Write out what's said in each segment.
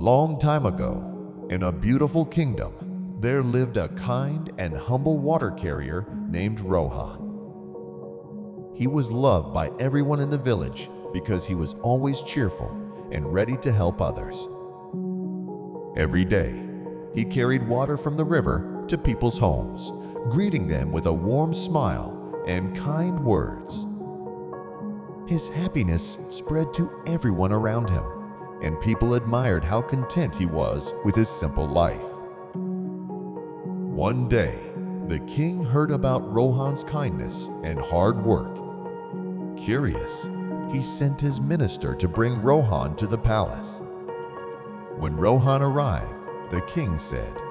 long time ago, in a beautiful kingdom, there lived a kind and humble water carrier named Rohan. He was loved by everyone in the village because he was always cheerful and ready to help others. Every day, he carried water from the river to people's homes, greeting them with a warm smile and kind words. His happiness spread to everyone around him, and people admired how content he was with his simple life. One day, the king heard about Rohan's kindness and hard work. Curious, he sent his minister to bring Rohan to the palace. When Rohan arrived, the king said,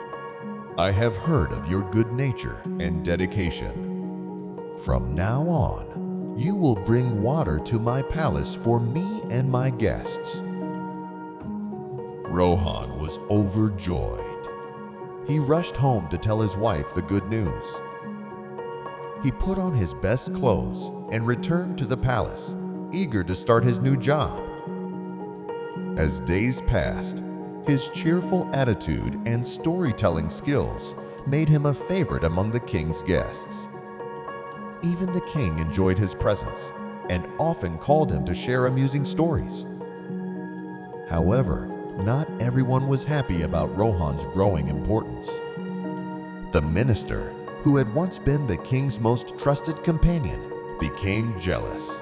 "I have heard of your good nature and dedication. From now on, you will bring water to my palace for me and my guests." Rohan was overjoyed. He rushed home to tell his wife the good news. He put on his best clothes and returned to the palace, eager to start his new job. As days passed, his cheerful attitude and storytelling skills made him a favorite among the king's guests. Even the king enjoyed his presence and often called him to share amusing stories. However, not everyone was happy about Rohan's growing importance. The minister, who had once been the king's most trusted companion, became jealous.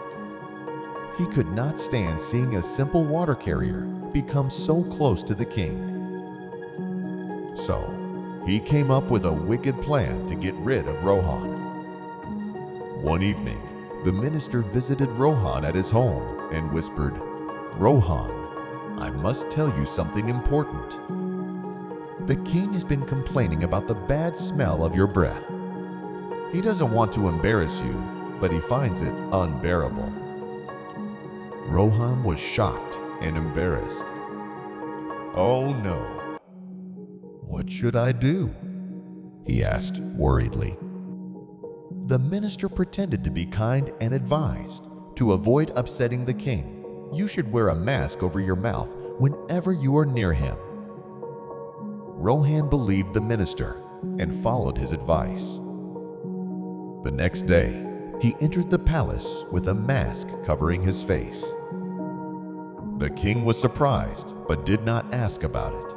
He could not stand seeing a simple water carrier become so close to the king. So, he came up with a wicked plan to get rid of Rohan. One evening, the minister visited Rohan at his home and whispered, "Rohan, I must tell you something important. The king has been complaining about the bad smell of your breath. He doesn't want to embarrass you, but he finds it unbearable." Rohan was shocked and embarrassed. "Oh no. What should I do?" he asked worriedly. The minister pretended to be kind and advised, "To avoid upsetting the king, you should wear a mask over your mouth whenever you are near him." Rohan believed the minister and followed his advice. The next day, he entered the palace with a mask covering his face. The king was surprised but did not ask about it.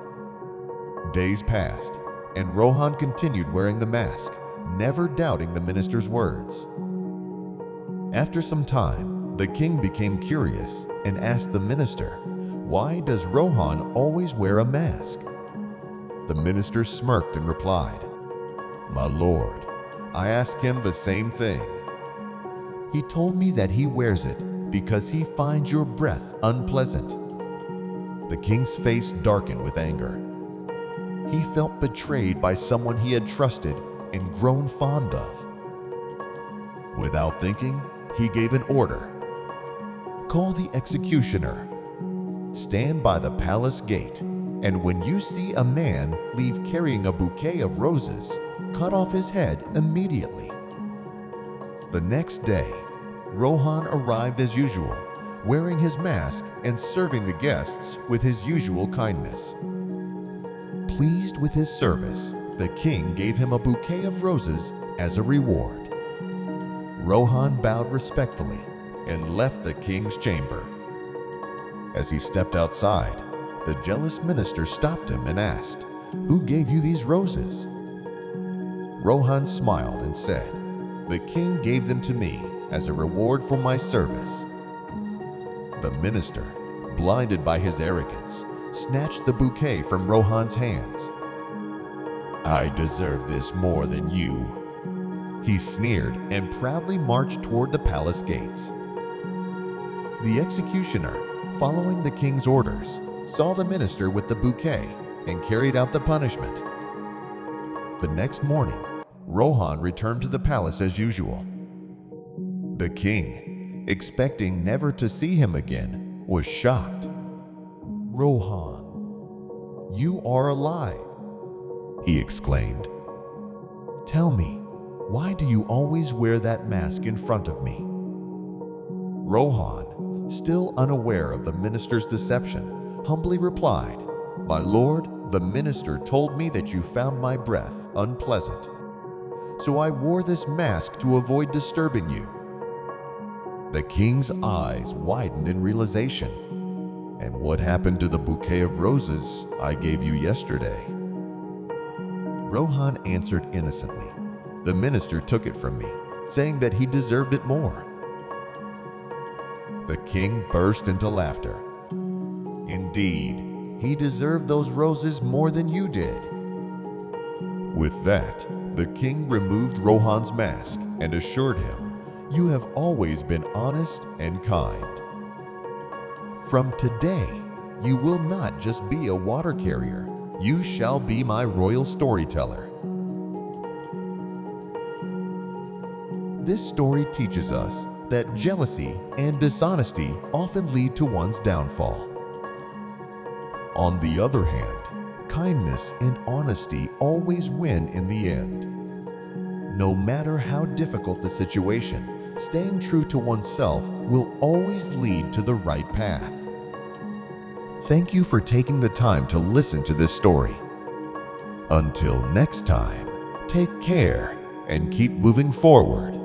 Days passed, and Rohan continued wearing the mask, never doubting the minister's words. After some time, the king became curious and asked the minister, "Why does Rohan always wear a mask?" The minister smirked and replied, "My lord, I asked him the same thing. He told me that he wears it because he finds your breath unpleasant." The king's face darkened with anger. He felt betrayed by someone he had trusted and grown fond of. Without thinking, he gave an order. "Call the executioner. Stand by the palace gate, and when you see a man leave carrying a bouquet of roses, cut off his head immediately." The next day, Rohan arrived as usual, wearing his mask and serving the guests with his usual kindness. Pleased with his service, the king gave him a bouquet of roses as a reward. Rohan bowed respectfully and left the king's chamber. As he stepped outside, the jealous minister stopped him and asked, "Who gave you these roses?" Rohan smiled and said, "The king gave them to me as a reward for my service." The minister, blinded by his arrogance, snatched the bouquet from Rohan's hands. "I deserve this more than you," he sneered and proudly marched toward the palace gates. The executioner, following the king's orders, saw the minister with the bouquet and carried out the punishment. The next morning, Rohan returned to the palace as usual. The king, expecting never to see him again, was shocked. "Rohan, you are alive," he exclaimed. "Tell me, why do you always wear that mask in front of me?" Rohan, still unaware of the minister's deception, humbly replied, "My lord, the minister told me that you found my breath unpleasant, so I wore this mask to avoid disturbing you." The king's eyes widened in realization. "And what happened to the bouquet of roses I gave you yesterday?" Rohan answered innocently, "The minister took it from me, saying that he deserved it more." The king burst into laughter. "Indeed, he deserved those roses more than you did." With that, the king removed Rohan's mask and assured him, "You have always been honest and kind. From today, you will not just be a water carrier, you shall be my royal storyteller." This story teaches us that jealousy and dishonesty often lead to one's downfall. On the other hand, kindness and honesty always win in the end. No matter how difficult the situation, staying true to oneself will always lead to the right path. Thank you for taking the time to listen to this story. Until next time, take care and keep moving forward.